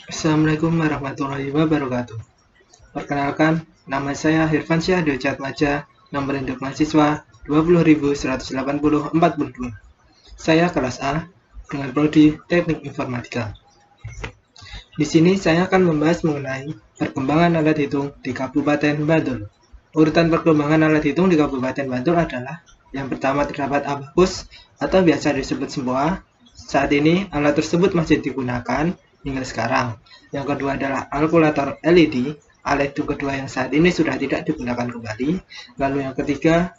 Assalamualaikum warahmatullahi wabarakatuh. Perkenalkan, nama saya Hirfansyah Dwi-Atmaja, nomor induk mahasiswa 20.18042. Saya kelas A dengan prodi Teknik Informatika. Di sini saya akan membahas mengenai perkembangan alat hitung di Kabupaten Bantul. Urutan perkembangan alat hitung di Kabupaten Bantul adalah: yang pertama terdapat abacus atau biasa disebut semboa. Saat ini alat tersebut masih digunakan hingga sekarang. Yang kedua adalah kalkulator LED. Alat hitung kedua yang saat ini sudah tidak digunakan kembali. Lalu yang ketiga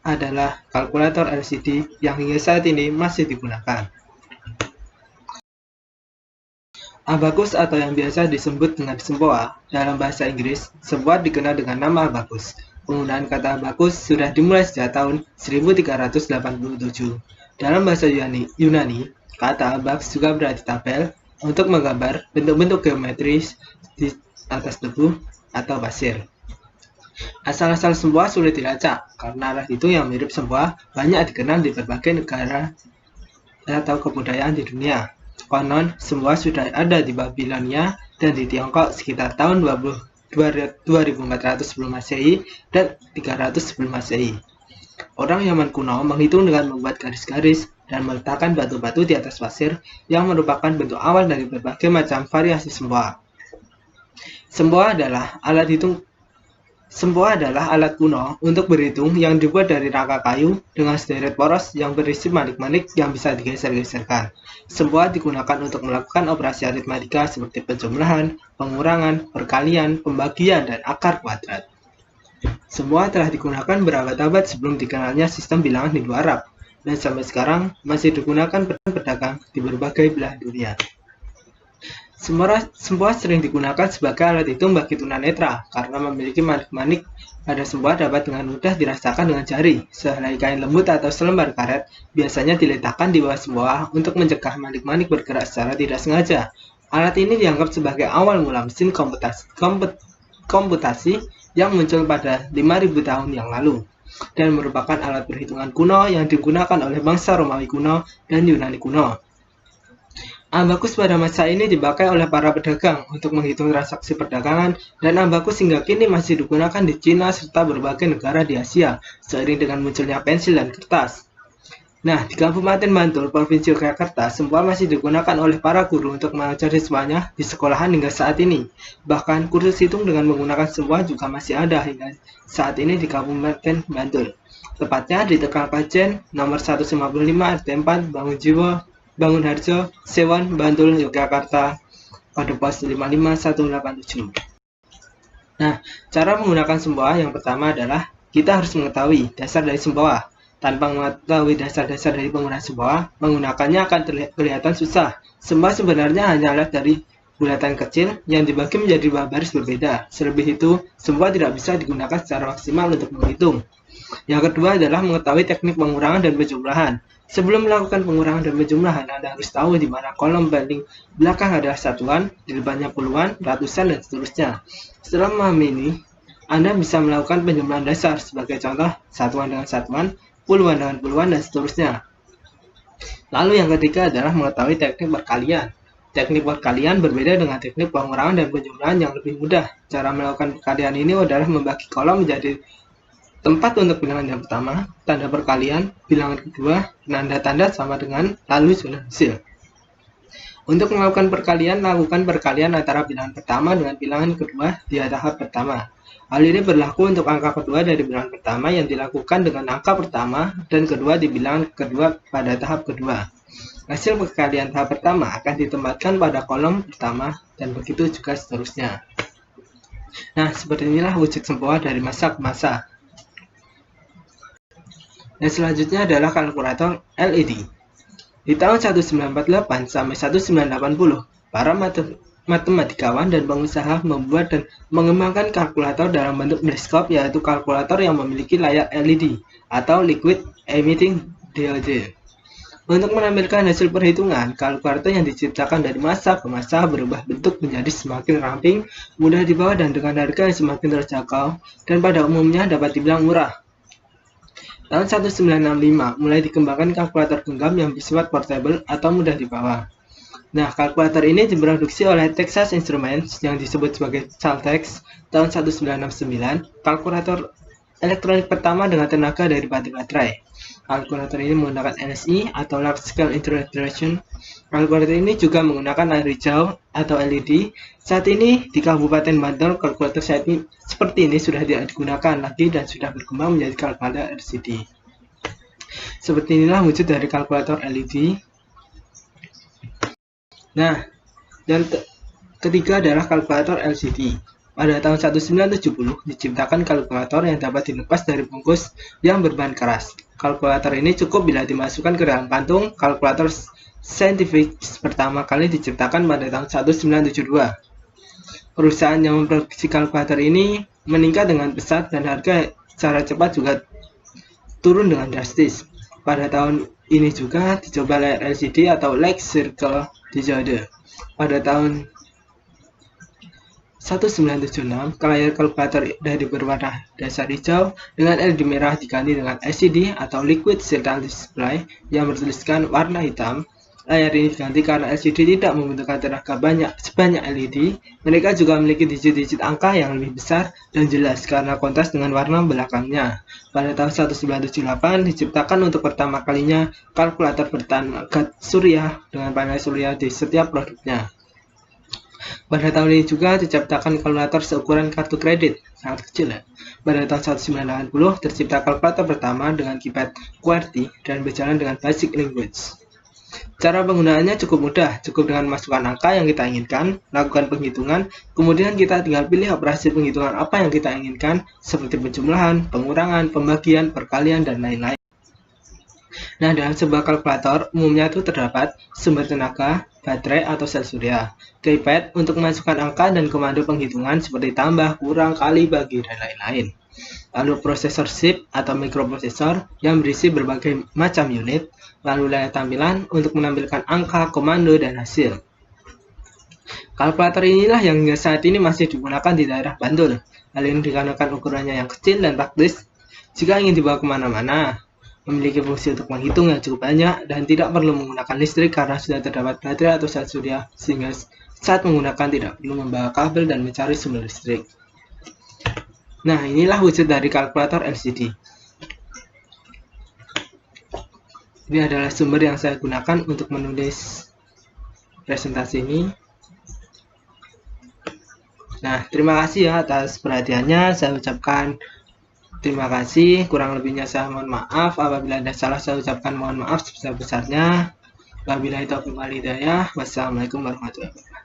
adalah kalkulator LCD yang hingga saat ini masih digunakan. Abacus atau yang biasa disebut dengan semboa dalam bahasa Inggris, semboa dikenal dengan nama abacus. Penggunaan kata abacus sudah dimulai sejak tahun 1387. Dalam bahasa Yunani, kata abacus juga berarti tabel untuk menggambar bentuk-bentuk geometris di atas debu atau pasir. Asal-asal semboa sulit dilacak karena alat itu yang mirip semboa banyak dikenal di berbagai negara atau kebudayaan di dunia. Konon, semboa sudah ada di Babilonia dan di Tiongkok sekitar tahun 2400 sebelum Masehi dan 300 sebelum Masehi. Orang Yaman kuno menghitung dengan membuat garis-garis dan meletakkan batu-batu di atas pasir yang merupakan bentuk awal dari berbagai macam variasi semboa. Semboa adalah alat kuno untuk berhitung yang dibuat dari rangka kayu dengan sederet poros yang berisi manik-manik yang bisa digeser-geserkan. Semboa digunakan untuk melakukan operasi aritmatika seperti penjumlahan, pengurangan, perkalian, pembagian, dan akar kuadrat. Semboa telah digunakan berabad-abad sebelum dikenalnya sistem bilangan Hindu-Arab, dan sampai sekarang masih digunakan pedagang di berbagai belahan dunia. Semboa sering digunakan sebagai alat hitung bagi tunanetra karena memiliki manik-manik pada semboa dapat dengan mudah dirasakan dengan jari. Sehelai kain lembut atau selembar karet biasanya diletakkan di bawah semboa untuk mencegah manik-manik bergerak secara tidak sengaja. Alat ini dianggap sebagai awal mula mesin komputasi yang muncul pada 5000 tahun yang lalu dan merupakan alat perhitungan kuno yang digunakan oleh bangsa Romawi kuno dan Yunani kuno. Abacus pada masa ini dipakai oleh para pedagang untuk menghitung transaksi perdagangan, dan abacus hingga kini masih digunakan di Cina serta berbagai negara di Asia, seiring dengan munculnya pensil dan kertas. Nah, di Kabupaten Bantul, Provinsi Yogyakarta, semboa masih digunakan oleh para guru untuk mengajar siswanya di sekolahan hingga saat ini. Bahkan, kursus hitung dengan menggunakan semboa juga masih ada hingga saat ini di Kabupaten Bantul. Tepatnya di Tegal Kajen, nomor 155 RT 4, Bangunharjo, Sewon, Bantul, Yogyakarta, pada pos 55187. Nah, cara menggunakan semboa yang pertama adalah kita harus mengetahui dasar dari semboa. Tanpa mengetahui dasar-dasar dari penggunaan semboa, menggunakannya akan kelihatan susah. Semboa sebenarnya hanya alat dari bulatan kecil yang dibagi menjadi dua baris berbeda. Selebih itu, semboa tidak bisa digunakan secara maksimal untuk menghitung. Yang kedua adalah mengetahui teknik pengurangan dan penjumlahan. Sebelum melakukan pengurangan dan penjumlahan, Anda harus tahu di mana kolom paling belakang adalah satuan, di depannya puluhan, ratusan, dan seterusnya. Setelah memahami ini, Anda bisa melakukan penjumlahan dasar, sebagai contoh satuan dengan satuan, puluhan dengan puluhan, dan seterusnya. Lalu yang ketiga adalah mengetahui teknik perkalian. Teknik perkalian berbeda dengan teknik pengurangan dan penjumlahan yang lebih mudah. Cara melakukan perkalian ini adalah membagi kolom menjadi tempat untuk bilangan yang pertama, tanda perkalian, bilangan kedua, tanda-tanda sama dengan, lalu sudah hasil. Untuk melakukan perkalian, lakukan perkalian antara bilangan pertama dengan bilangan kedua di tahap pertama. Hal ini berlaku untuk angka kedua dari bilangan pertama yang dilakukan dengan angka pertama dan kedua di bilangan kedua pada tahap kedua. Hasil perkalian tahap pertama akan ditempatkan pada kolom pertama dan begitu juga seterusnya. Nah, seperti inilah wujud semboa dari masa ke masa. Dan selanjutnya adalah kalkulator LED. Di tahun 1948 sampai 1980, para matematikawan dan pengusaha membuat dan mengembangkan kalkulator dalam bentuk periskop, yaitu kalkulator yang memiliki layar LED atau Liquid Emitting Diode. Untuk menampilkan hasil perhitungan, kalkulator yang diciptakan dari masa ke masa berubah bentuk menjadi semakin ramping, mudah dibawa, dan dengan harga yang semakin terjangkau, dan pada umumnya dapat dibilang murah. Tahun 1965 mulai dikembangkan kalkulator genggam yang bersifat portable atau mudah dibawa. Nah, kalkulator ini diproduksi oleh Texas Instruments yang disebut sebagai Caltex tahun 1969, kalkulator elektronik pertama dengan tenaga dari baterai. Kalkulator ini menggunakan NSI atau Large Scale Integration. Kalkulator ini juga menggunakan layar hijau atau LED. Saat ini di Kabupaten Bantul, kalkulator seperti ini sudah tidak digunakan lagi dan sudah berkembang menjadi kalkulator LCD. Seperti inilah wujud dari kalkulator LED. Nah, dan ketiga adalah kalkulator LCD. Pada tahun 1970 diciptakan kalkulator yang dapat dilepas dari bungkus yang berbahan keras. Kalkulator ini cukup bila dimasukkan ke dalam kantung. Kalkulator saintifik pertama kali diciptakan pada tahun 1972. Perusahaan yang memproduksi kalkulator ini meningkat dengan pesat dan harga secara cepat juga turun dengan drastis. Pada tahun ini juga dicoba layar LCD atau Light Circle Diode. Pada tahun 1976, layar kalkulator dari berwarna dasar hijau dengan LED merah diganti dengan LCD atau Liquid Signal Display yang bertuliskan warna hitam. Layar ini diganti karena LCD tidak membutuhkan tenaga sebanyak LED. Mereka juga memiliki digit-digit angka yang lebih besar dan jelas karena kontras dengan warna belakangnya. Pada tahun 1978 diciptakan untuk pertama kalinya kalkulator bertenaga surya dengan panel surya di setiap produknya. Pada tahun ini juga diciptakan kalkulator seukuran kartu kredit, sangat kecil ya. Pada tahun 1980 tercipta kalkulator pertama dengan keypad QWERTY dan berjalan dengan basic language. Cara penggunaannya cukup mudah, cukup dengan masukkan angka yang kita inginkan, lakukan penghitungan, kemudian kita tinggal pilih operasi penghitungan apa yang kita inginkan, seperti penjumlahan, pengurangan, pembagian, perkalian, dan lain-lain. Nah, dalam sebuah kalkulator, umumnya itu terdapat sumber tenaga, baterai atau sel surya, keypad untuk memasukkan angka dan komando penghitungan seperti tambah, kurang, kali, bagi, dan lain-lain. Lalu prosesor chip atau mikroprosesor yang berisi berbagai macam unit, lalu layar tampilan untuk menampilkan angka, komando, dan hasil. Kalkulator inilah yang hingga saat ini masih digunakan di daerah Bantul. Hal ini dikarenakan ukurannya yang kecil dan praktis jika ingin dibawa kemana-mana. Memiliki fungsi untuk menghitung yang cukup banyak dan tidak perlu menggunakan listrik karena sudah terdapat baterai atau sel surya, sehingga saat menggunakan tidak perlu membawa kabel dan mencari sumber listrik. Nah, inilah wujud dari kalkulator LCD. Ini adalah sumber yang saya gunakan untuk menulis presentasi ini. Nah, terima kasih ya atas perhatiannya. Saya ucapkan terima kasih. Kurang lebihnya saya mohon maaf. Apabila ada salah saya ucapkan mohon maaf sebesar-besarnya. Wabillahi taufiq wal hidayah. Wassalamualaikum warahmatullahi wabarakatuh.